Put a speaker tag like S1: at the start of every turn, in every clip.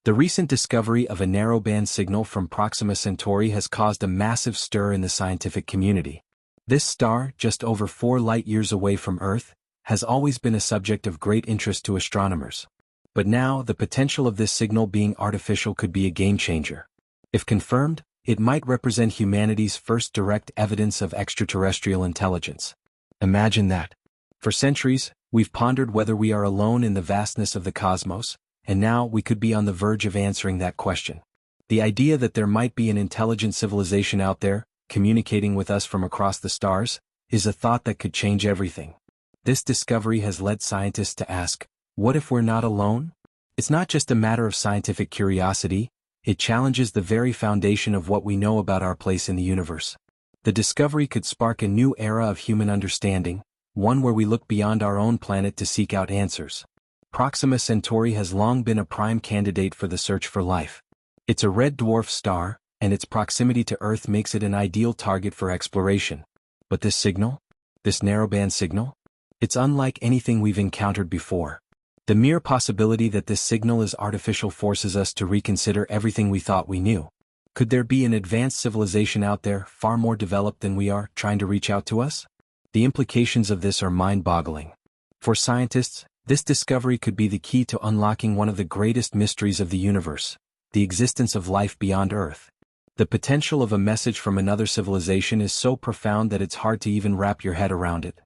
S1: The recent discovery of a narrowband signal from Proxima Centauri has caused a massive stir in the scientific community. This star, just over 4 light-years away from Earth, has always been a subject of great interest to astronomers. But now, the potential of this signal being artificial could be a game-changer. If confirmed, it might represent humanity's first direct evidence of extraterrestrial intelligence. Imagine that. For centuries, we've pondered whether we are alone in the vastness of the cosmos, and now we could be on the verge of answering that question. The idea that there might be an intelligent civilization out there, communicating with us from across the stars, is a thought that could change everything. This discovery has led scientists to ask, what if we're not alone? It's not just a matter of scientific curiosity, it challenges the very foundation of what we know about our place in the universe. The discovery could spark a new era of human understanding, one where we look beyond our own planet to seek out answers. Proxima Centauri has long been a prime candidate for the search for life. It's a red dwarf star, and its proximity to Earth makes it an ideal target for exploration. But this signal? This narrowband signal? It's unlike anything we've encountered before. The mere possibility that this signal is artificial forces us to reconsider everything we thought we knew. Could there be an advanced civilization out there, far more developed than we are, trying to reach out to us? The implications of this are mind-boggling. For scientists, this discovery could be the key to unlocking one of the greatest mysteries of the universe, the existence of life beyond Earth. The potential of a message from another civilization is so profound that it's hard to even wrap your head around it.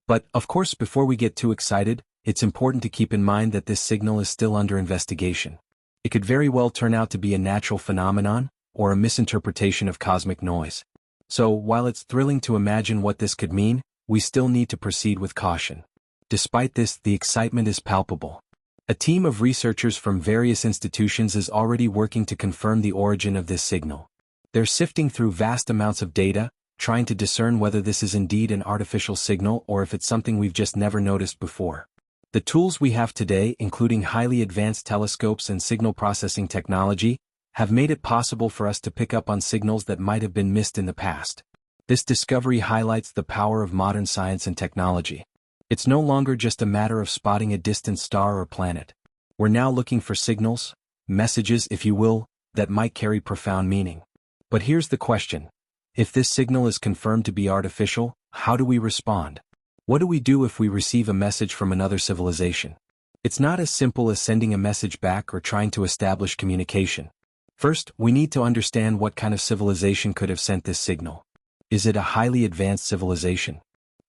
S1: But, of course, before we get too excited, it's important to keep in mind that this signal is still under investigation. It could very well turn out to be a natural phenomenon, or a misinterpretation of cosmic noise. So, while it's thrilling to imagine what this could mean, we still need to proceed with caution. Despite this, the excitement is palpable. A team of researchers from various institutions is already working to confirm the origin of this signal. They're sifting through vast amounts of data, trying to discern whether this is indeed an artificial signal or if it's something we've just never noticed before. The tools we have today, including highly advanced telescopes and signal processing technology, have made it possible for us to pick up on signals that might have been missed in the past. This discovery highlights the power of modern science and technology. It's no longer just a matter of spotting a distant star or planet. We're now looking for signals, messages if you will, that might carry profound meaning. But here's the question. If this signal is confirmed to be artificial, how do we respond? What do we do if we receive a message from another civilization? It's not as simple as sending a message back or trying to establish communication. First, we need to understand what kind of civilization could have sent this signal. Is it a highly advanced civilization?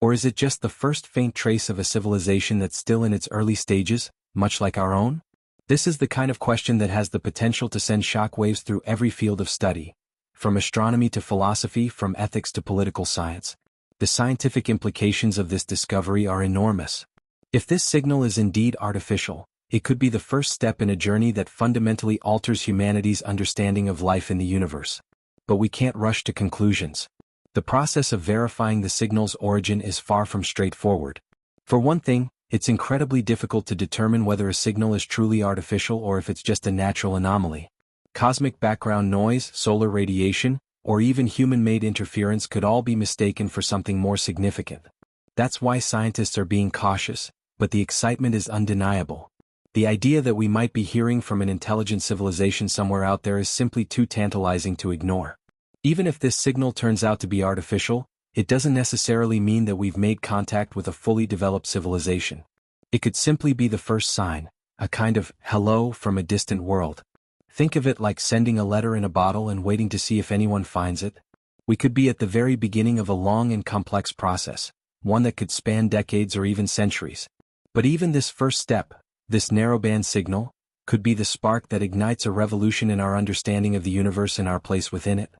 S1: Or is it just the first faint trace of a civilization that's still in its early stages, much like our own? This is the kind of question that has the potential to send shockwaves through every field of study, from astronomy to philosophy, from ethics to political science. The scientific implications of this discovery are enormous. If this signal is indeed artificial, it could be the first step in a journey that fundamentally alters humanity's understanding of life in the universe. But we can't rush to conclusions. The process of verifying the signal's origin is far from straightforward. For one thing, it's incredibly difficult to determine whether a signal is truly artificial or if it's just a natural anomaly. Cosmic background noise, solar radiation, or even human-made interference could all be mistaken for something more significant. That's why scientists are being cautious, but the excitement is undeniable. The idea that we might be hearing from an intelligent civilization somewhere out there is simply too tantalizing to ignore. Even if this signal turns out to be artificial, it doesn't necessarily mean that we've made contact with a fully developed civilization. It could simply be the first sign, a kind of hello from a distant world. Think of it like sending a letter in a bottle and waiting to see if anyone finds it. We could be at the very beginning of a long and complex process, one that could span decades or even centuries. But even this first step, this narrowband signal, could be the spark that ignites a revolution in our understanding of the universe and our place within it.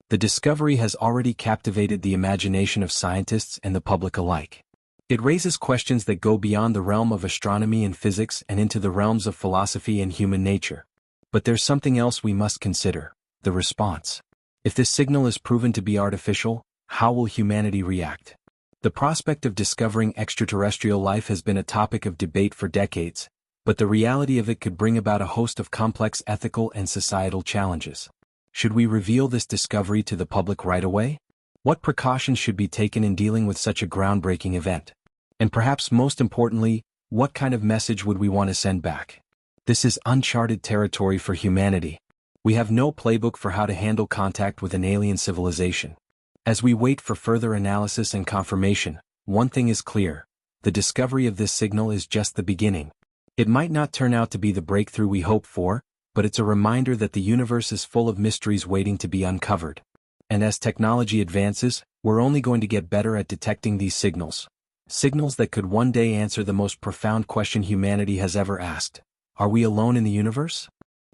S1: The discovery has already captivated the imagination of scientists and the public alike. It raises questions that go beyond the realm of astronomy and physics and into the realms of philosophy and human nature. But there's something else we must consider: the response. If this signal is proven to be artificial, how will humanity react? The prospect of discovering extraterrestrial life has been a topic of debate for decades, but the reality of it could bring about a host of complex ethical and societal challenges. Should we reveal this discovery to the public right away? What precautions should be taken in dealing with such a groundbreaking event? And perhaps most importantly, what kind of message would we want to send back? This is uncharted territory for humanity. We have no playbook for how to handle contact with an alien civilization. As we wait for further analysis and confirmation, one thing is clear: the discovery of this signal is just the beginning. It might not turn out to be the breakthrough we hope for, but it's a reminder that the universe is full of mysteries waiting to be uncovered. And as technology advances, we're only going to get better at detecting these signals. Signals that could one day answer the most profound question humanity has ever asked: are we alone in the universe?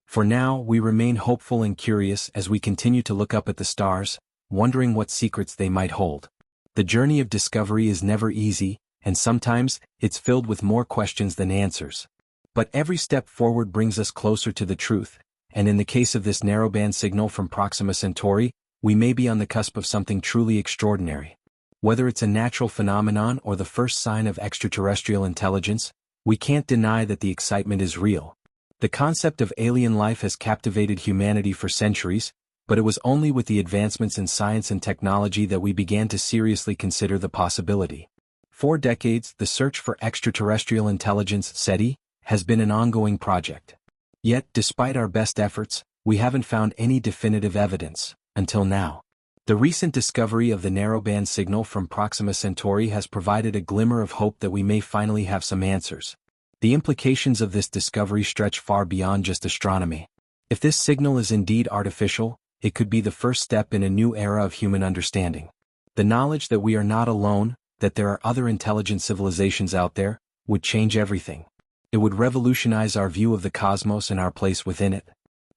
S1: For now, we remain hopeful and curious as we continue to look up at the stars, wondering what secrets they might hold. The journey of discovery is never easy, and sometimes it's filled with more questions than answers. But every step forward brings us closer to the truth, and in the case of this narrowband signal from Proxima Centauri, we may be on the cusp of something truly extraordinary. Whether it's a natural phenomenon or the first sign of extraterrestrial intelligence, we can't deny that the excitement is real. The concept of alien life has captivated humanity for centuries, but it was only with the advancements in science and technology that we began to seriously consider the possibility. For decades, the search for extraterrestrial intelligence (SETI) has been an ongoing project. Yet, despite our best efforts, we haven't found any definitive evidence, until now. The recent discovery of the narrowband signal from Proxima Centauri has provided a glimmer of hope that we may finally have some answers. The implications of this discovery stretch far beyond just astronomy. If this signal is indeed artificial, it could be the first step in a new era of human understanding. The knowledge that we are not alone, that there are other intelligent civilizations out there, would change everything. It would revolutionize our view of the cosmos and our place within it.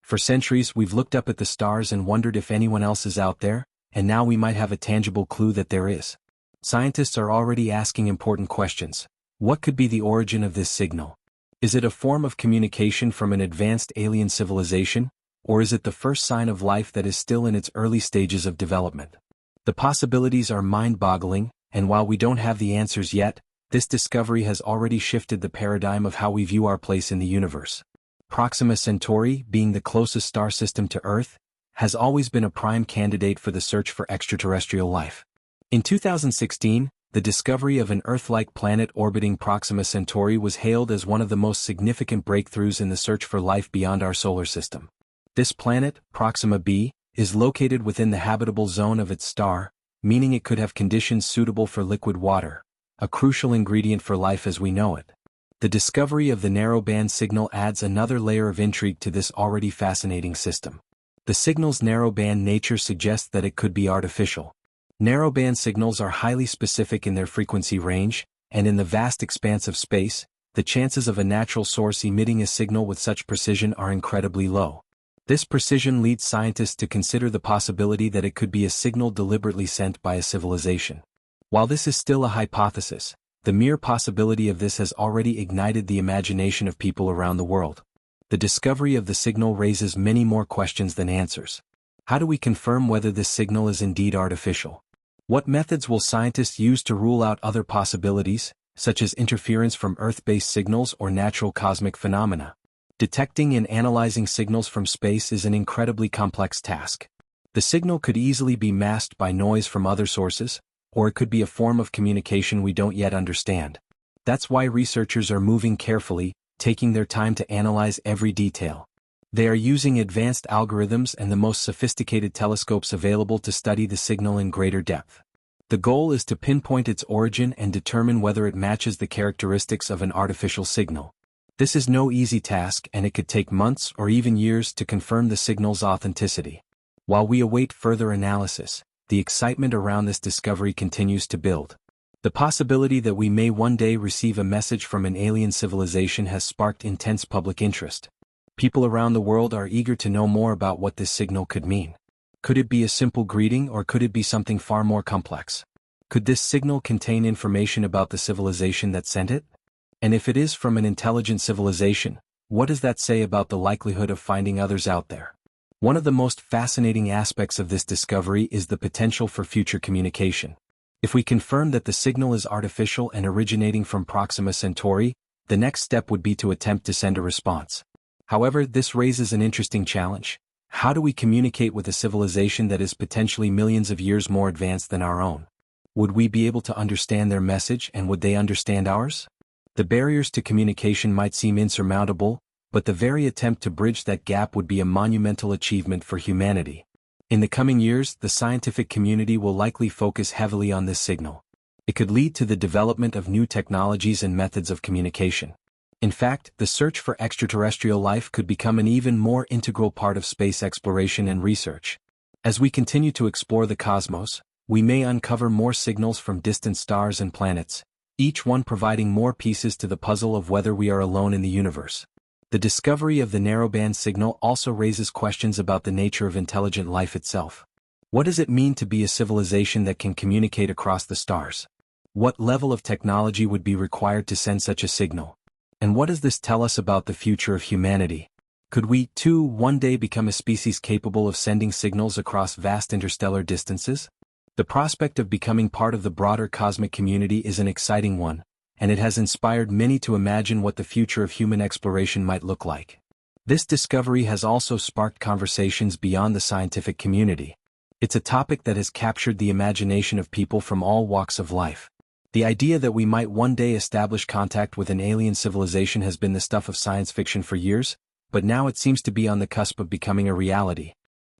S1: For centuries, we've looked up at the stars and wondered if anyone else is out there, and now we might have a tangible clue that there is. Scientists are already asking important questions. What could be the origin of this signal? Is it a form of communication from an advanced alien civilization, or is it the first sign of life that is still in its early stages of development? The possibilities are mind-boggling, and while we don't have the answers yet, this discovery has already shifted the paradigm of how we view our place in the universe. Proxima Centauri, being the closest star system to Earth, has always been a prime candidate for the search for extraterrestrial life. In 2016, the discovery of an Earth-like planet orbiting Proxima Centauri was hailed as one of the most significant breakthroughs in the search for life beyond our solar system. This planet, Proxima b, is located within the habitable zone of its star, meaning it could have conditions suitable for liquid water, a crucial ingredient for life as we know it. The discovery of the narrowband signal adds another layer of intrigue to this already fascinating system. The signal's narrowband nature suggests that it could be artificial. Narrowband signals are highly specific in their frequency range, and in the vast expanse of space, the chances of a natural source emitting a signal with such precision are incredibly low. This precision leads scientists to consider the possibility that it could be a signal deliberately sent by a civilization. While this is still a hypothesis, the mere possibility of this has already ignited the imagination of people around the world. The discovery of the signal raises many more questions than answers. How do we confirm whether this signal is indeed artificial? What methods will scientists use to rule out other possibilities, such as interference from Earth-based signals or natural cosmic phenomena? Detecting and analyzing signals from space is an incredibly complex task. The signal could easily be masked by noise from other sources, or it could be a form of communication we don't yet understand. That's why researchers are moving carefully, taking their time to analyze every detail. They are using advanced algorithms and the most sophisticated telescopes available to study the signal in greater depth. The goal is to pinpoint its origin and determine whether it matches the characteristics of an artificial signal. This is no easy task, and it could take months or even years to confirm the signal's authenticity. While we await further analysis, the excitement around this discovery continues to build. The possibility that we may one day receive a message from an alien civilization has sparked intense public interest. People around the world are eager to know more about what this signal could mean. Could it be a simple greeting, or could it be something far more complex? Could this signal contain information about the civilization that sent it? And if it is from an intelligent civilization, what does that say about the likelihood of finding others out there? One of the most fascinating aspects of this discovery is the potential for future communication. If we confirm that the signal is artificial and originating from Proxima Centauri, the next step would be to attempt to send a response. However, this raises an interesting challenge. How do we communicate with a civilization that is potentially millions of years more advanced than our own? Would we be able to understand their message, and would they understand ours? The barriers to communication might seem insurmountable, but the very attempt to bridge that gap would be a monumental achievement for humanity. In the coming years, the scientific community will likely focus heavily on this signal. It could lead to the development of new technologies and methods of communication. In fact, the search for extraterrestrial life could become an even more integral part of space exploration and research. As we continue to explore the cosmos, we may uncover more signals from distant stars and planets, each one providing more pieces to the puzzle of whether we are alone in the universe. The discovery of the narrowband signal also raises questions about the nature of intelligent life itself. What does it mean to be a civilization that can communicate across the stars? What level of technology would be required to send such a signal? And what does this tell us about the future of humanity? Could we, too, one day become a species capable of sending signals across vast interstellar distances? The prospect of becoming part of the broader cosmic community is an exciting one, and it has inspired many to imagine what the future of human exploration might look like. This discovery has also sparked conversations beyond the scientific community. It's a topic that has captured the imagination of people from all walks of life. The idea that we might one day establish contact with an alien civilization has been the stuff of science fiction for years, but now it seems to be on the cusp of becoming a reality.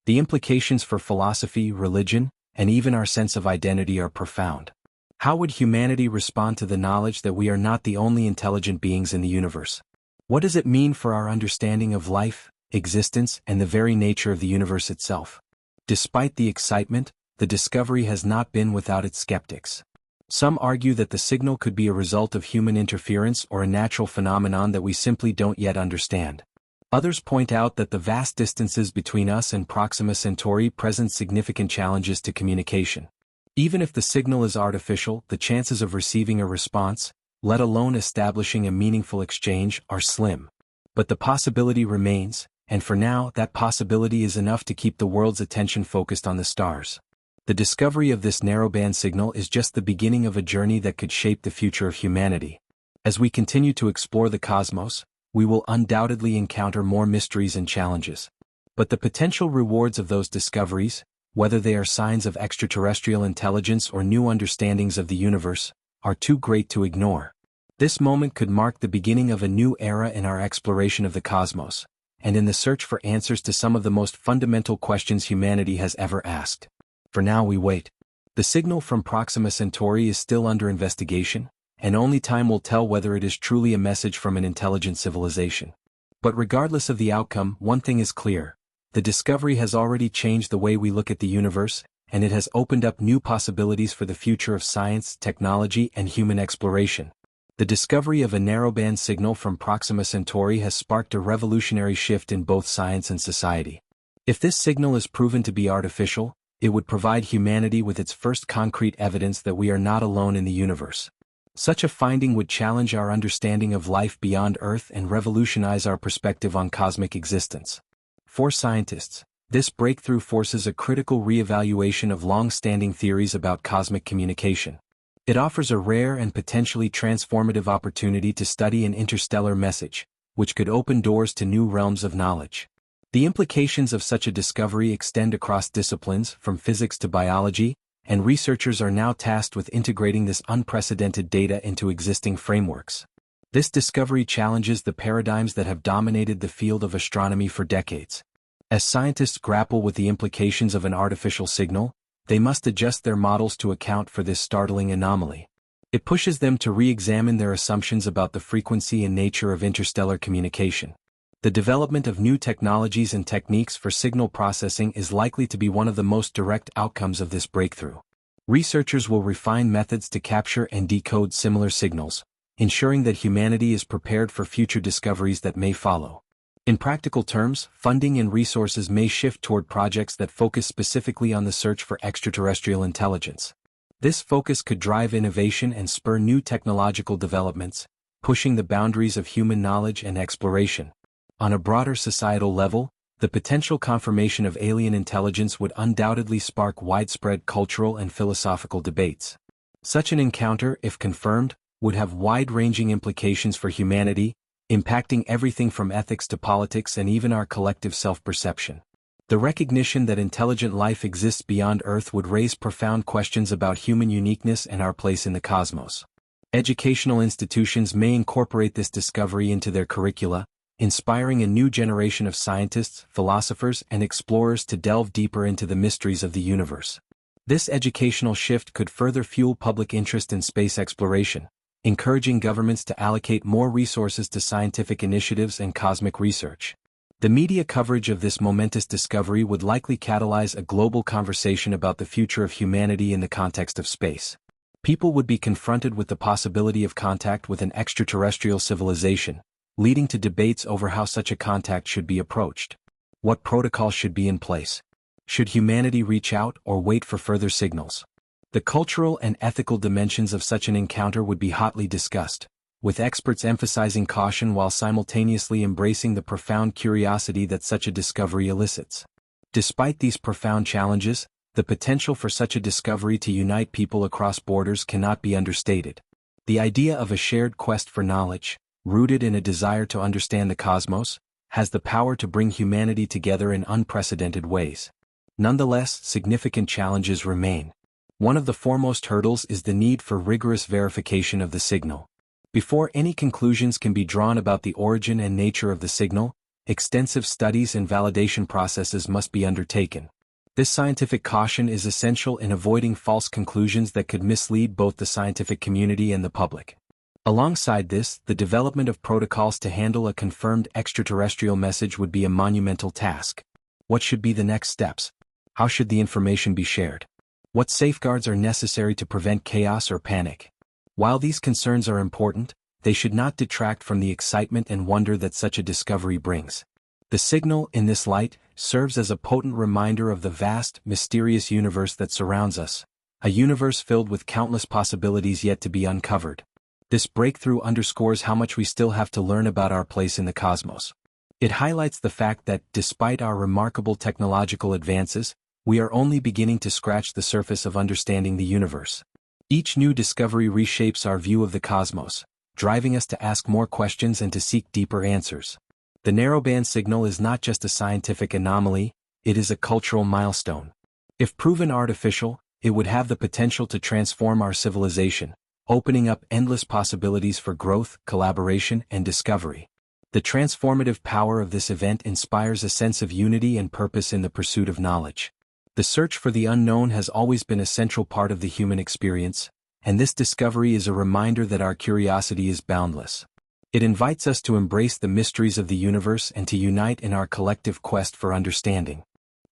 S1: The implications for philosophy, religion, and even our sense of identity are profound. How would humanity respond to the knowledge that we are not the only intelligent beings in the universe? What does it mean for our understanding of life, existence, and the very nature of the universe itself? Despite the excitement, the discovery has not been without its skeptics. Some argue that the signal could be a result of human interference or a natural phenomenon that we simply don't yet understand. Others point out that the vast distances between us and Proxima Centauri present significant challenges to communication. Even if the signal is artificial, the chances of receiving a response, let alone establishing a meaningful exchange, are slim. But the possibility remains, and for now, that possibility is enough to keep the world's attention focused on the stars. The discovery of this narrowband signal is just the beginning of a journey that could shape the future of humanity. As we continue to explore the cosmos, we will undoubtedly encounter more mysteries and challenges. But the potential rewards of those discoveries, whether they are signs of extraterrestrial intelligence or new understandings of the universe, are too great to ignore. This moment could mark the beginning of a new era in our exploration of the cosmos, and in the search for answers to some of the most fundamental questions humanity has ever asked. For now we wait. The signal from Proxima Centauri is still under investigation, and only time will tell whether it is truly a message from an intelligent civilization. But regardless of the outcome, one thing is clear. The discovery has already changed the way we look at the universe, and it has opened up new possibilities for the future of science, technology, and human exploration. The discovery of a narrowband signal from Proxima Centauri has sparked a revolutionary shift in both science and society. If this signal is proven to be artificial, it would provide humanity with its first concrete evidence that we are not alone in the universe. Such a finding would challenge our understanding of life beyond Earth and revolutionize our perspective on cosmic existence. For scientists, this breakthrough forces a critical re-evaluation of long-standing theories about cosmic communication. It offers a rare and potentially transformative opportunity to study an interstellar message, which could open doors to new realms of knowledge. The implications of such a discovery extend across disciplines, from physics to biology, and researchers are now tasked with integrating this unprecedented data into existing frameworks. This discovery challenges the paradigms that have dominated the field of astronomy for decades. As scientists grapple with the implications of an artificial signal, they must adjust their models to account for this startling anomaly. It pushes them to re-examine their assumptions about the frequency and nature of interstellar communication. The development of new technologies and techniques for signal processing is likely to be one of the most direct outcomes of this breakthrough. Researchers will refine methods to capture and decode similar signals, ensuring that humanity is prepared for future discoveries that may follow. In practical terms, funding and resources may shift toward projects that focus specifically on the search for extraterrestrial intelligence. This focus could drive innovation and spur new technological developments, pushing the boundaries of human knowledge and exploration. On a broader societal level, the potential confirmation of alien intelligence would undoubtedly spark widespread cultural and philosophical debates. Such an encounter, if confirmed, would have wide-ranging implications for humanity, impacting everything from ethics to politics and even our collective self-perception. The recognition that intelligent life exists beyond Earth would raise profound questions about human uniqueness and our place in the cosmos. Educational institutions may incorporate this discovery into their curricula, inspiring a new generation of scientists, philosophers, and explorers to delve deeper into the mysteries of the universe. This educational shift could further fuel public interest in space exploration, encouraging governments to allocate more resources to scientific initiatives and cosmic research. The media coverage of this momentous discovery would likely catalyze a global conversation about the future of humanity in the context of space. People would be confronted with the possibility of contact with an extraterrestrial civilization, leading to debates over how such a contact should be approached. What protocols should be in place? Should humanity reach out or wait for further signals? The cultural and ethical dimensions of such an encounter would be hotly discussed, with experts emphasizing caution while simultaneously embracing the profound curiosity that such a discovery elicits. Despite these profound challenges, the potential for such a discovery to unite people across borders cannot be understated. The idea of a shared quest for knowledge, rooted in a desire to understand the cosmos, has the power to bring humanity together in unprecedented ways. Nonetheless, significant challenges remain. One of the foremost hurdles is the need for rigorous verification of the signal. Before any conclusions can be drawn about the origin and nature of the signal, extensive studies and validation processes must be undertaken. This scientific caution is essential in avoiding false conclusions that could mislead both the scientific community and the public. Alongside this, the development of protocols to handle a confirmed extraterrestrial message would be a monumental task. What should be the next steps? How should the information be shared? What safeguards are necessary to prevent chaos or panic? While these concerns are important, they should not detract from the excitement and wonder that such a discovery brings. The signal, in this light, serves as a potent reminder of the vast, mysterious universe that surrounds us, a universe filled with countless possibilities yet to be uncovered. This breakthrough underscores how much we still have to learn about our place in the cosmos. It highlights the fact that, despite our remarkable technological advances, we are only beginning to scratch the surface of understanding the universe. Each new discovery reshapes our view of the cosmos, driving us to ask more questions and to seek deeper answers. The narrowband signal is not just a scientific anomaly, it is a cultural milestone. If proven artificial, it would have the potential to transform our civilization, opening up endless possibilities for growth, collaboration, and discovery. The transformative power of this event inspires a sense of unity and purpose in the pursuit of knowledge. The search for the unknown has always been a central part of the human experience, and this discovery is a reminder that our curiosity is boundless. It invites us to embrace the mysteries of the universe and to unite in our collective quest for understanding.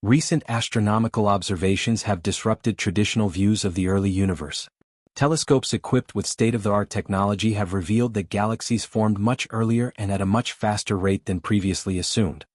S1: Recent astronomical observations have disrupted traditional views of the early universe. Telescopes equipped with state-of-the-art technology have revealed that galaxies formed much earlier and at a much faster rate than previously assumed.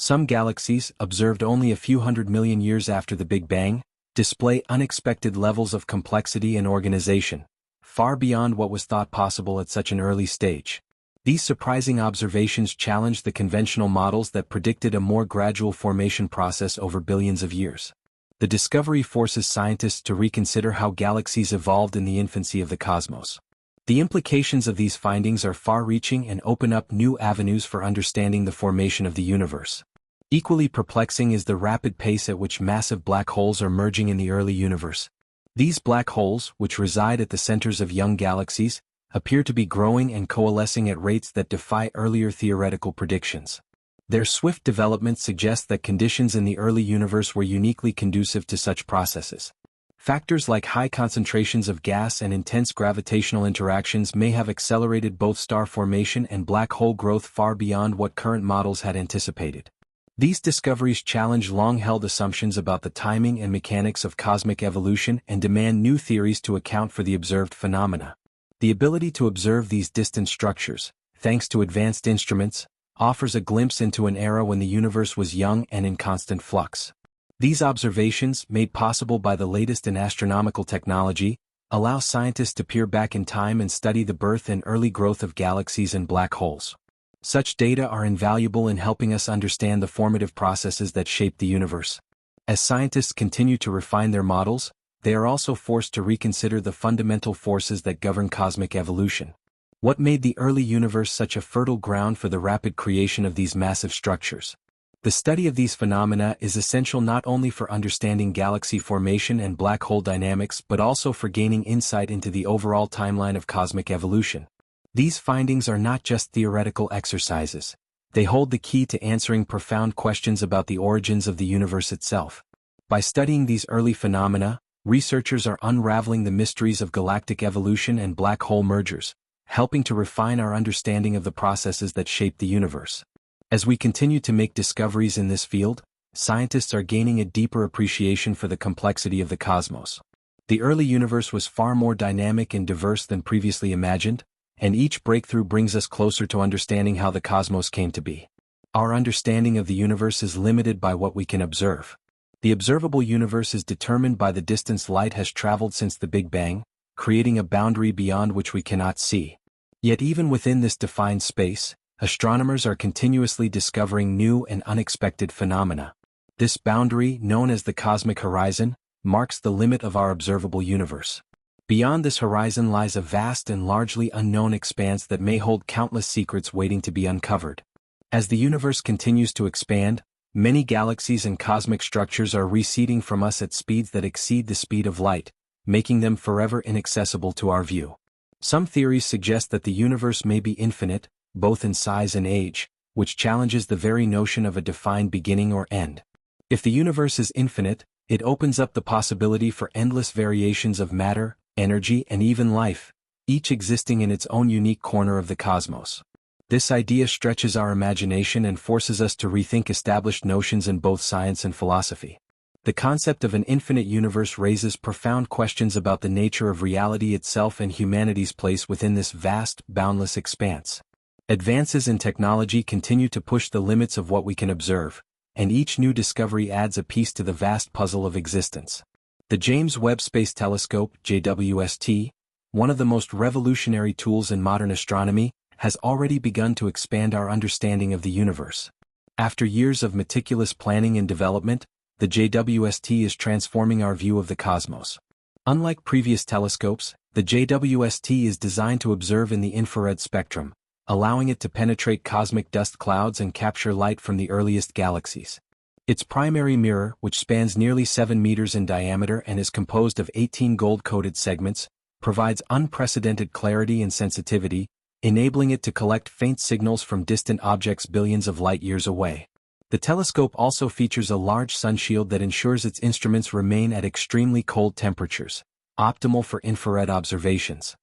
S1: Some galaxies, observed only a few 100 million years after the Big Bang, display unexpected levels of complexity and organization, far beyond what was thought possible at such an early stage. These surprising observations challenge the conventional models that predicted a more gradual formation process over billions of years. The discovery forces scientists to reconsider how galaxies evolved in the infancy of the cosmos. The implications of these findings are far-reaching and open up new avenues for understanding the formation of the universe. Equally perplexing is the rapid pace at which massive black holes are merging in the early universe. These black holes, which reside at the centers of young galaxies, appear to be growing and coalescing at rates that defy earlier theoretical predictions. Their swift development suggests that conditions in the early universe were uniquely conducive to such processes. Factors like high concentrations of gas and intense gravitational interactions may have accelerated both star formation and black hole growth far beyond what current models had anticipated. These discoveries challenge long-held assumptions about the timing and mechanics of cosmic evolution and demand new theories to account for the observed phenomena. The ability to observe these distant structures, thanks to advanced instruments, offers a glimpse into an era when the universe was young and in constant flux. These observations, made possible by the latest in astronomical technology, allow scientists to peer back in time and study the birth and early growth of galaxies and black holes. Such data are invaluable in helping us understand the formative processes that shape the universe. As scientists continue to refine their models, they are also forced to reconsider the fundamental forces that govern cosmic evolution. What made the early universe such a fertile ground for the rapid creation of these massive structures? The study of these phenomena is essential not only for understanding galaxy formation and black hole dynamics but also for gaining insight into the overall timeline of cosmic evolution. These findings are not just theoretical exercises. They hold the key to answering profound questions about the origins of the universe itself. By studying these early phenomena, researchers are unraveling the mysteries of galactic evolution and black hole mergers, helping to refine our understanding of the processes that shape the universe. As we continue to make discoveries in this field, scientists are gaining a deeper appreciation for the complexity of the cosmos. The early universe was far more dynamic and diverse than previously imagined, and each breakthrough brings us closer to understanding how the cosmos came to be. Our understanding of the universe is limited by what we can observe. The observable universe is determined by the distance light has traveled since the Big Bang, creating a boundary beyond which we cannot see. Yet even within this defined space, astronomers are continuously discovering new and unexpected phenomena. This boundary, known as the cosmic horizon, marks the limit of our observable universe. Beyond this horizon lies a vast and largely unknown expanse that may hold countless secrets waiting to be uncovered. As the universe continues to expand, many galaxies and cosmic structures are receding from us at speeds that exceed the speed of light, making them forever inaccessible to our view. Some theories suggest that the universe may be infinite, both in size and age, which challenges the very notion of a defined beginning or end. If the universe is infinite, it opens up the possibility for endless variations of matter, energy, and even life, each existing in its own unique corner of the cosmos. This idea stretches our imagination and forces us to rethink established notions in both science and philosophy. The concept of an infinite universe raises profound questions about the nature of reality itself and humanity's place within this vast, boundless expanse. Advances in technology continue to push the limits of what we can observe, and each new discovery adds a piece to the vast puzzle of existence. The James Webb Space Telescope, JWST, one of the most revolutionary tools in modern astronomy, has already begun to expand our understanding of the universe. After years of meticulous planning and development, the JWST is transforming our view of the cosmos. Unlike previous telescopes, the JWST is designed to observe in the infrared spectrum, allowing it to penetrate cosmic dust clouds and capture light from the earliest galaxies. Its primary mirror, which spans nearly 7 meters in diameter and is composed of 18 gold-coated segments, provides unprecedented clarity and sensitivity, enabling it to collect faint signals from distant objects billions of light-years away. The telescope also features a large sunshield that ensures its instruments remain at extremely cold temperatures, optimal for infrared observations.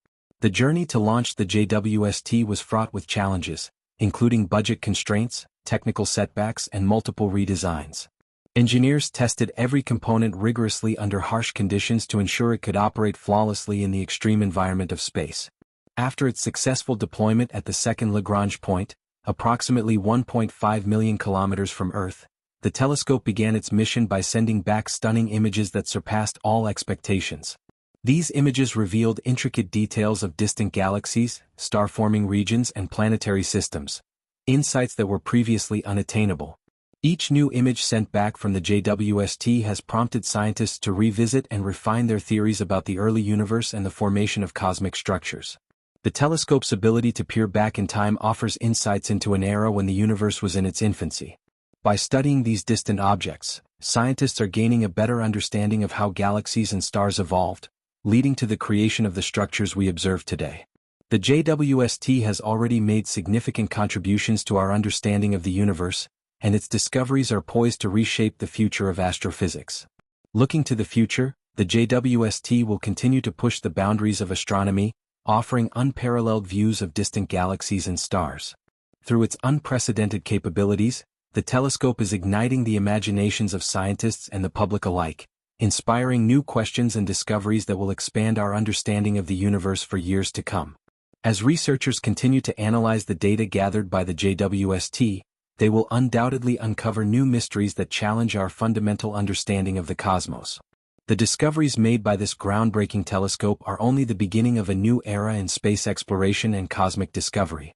S1: The journey to launch the JWST was fraught with challenges, including budget constraints, technical setbacks, and multiple redesigns. Engineers tested every component rigorously under harsh conditions to ensure it could operate flawlessly in the extreme environment of space. After its successful deployment at the second Lagrange point, approximately 1.5 million kilometers from Earth, the telescope began its mission by sending back stunning images that surpassed all expectations. These images revealed intricate details of distant galaxies, star-forming regions, and planetary systems, insights that were previously unattainable. Each new image sent back from the JWST has prompted scientists to revisit and refine their theories about the early universe and the formation of cosmic structures. The telescope's ability to peer back in time offers insights into an era when the universe was in its infancy. By studying these distant objects, scientists are gaining a better understanding of how galaxies and stars evolved, leading to the creation of the structures we observe today. The JWST has already made significant contributions to our understanding of the universe, and its discoveries are poised to reshape the future of astrophysics. Looking to the future, the JWST will continue to push the boundaries of astronomy, offering unparalleled views of distant galaxies and stars. Through its unprecedented capabilities, the telescope is igniting the imaginations of scientists and the public alike, inspiring new questions and discoveries that will expand our understanding of the universe for years to come. As researchers continue to analyze the data gathered by the JWST, they will undoubtedly uncover new mysteries that challenge our fundamental understanding of the cosmos. The discoveries made by this groundbreaking telescope are only the beginning of a new era in space exploration and cosmic discovery.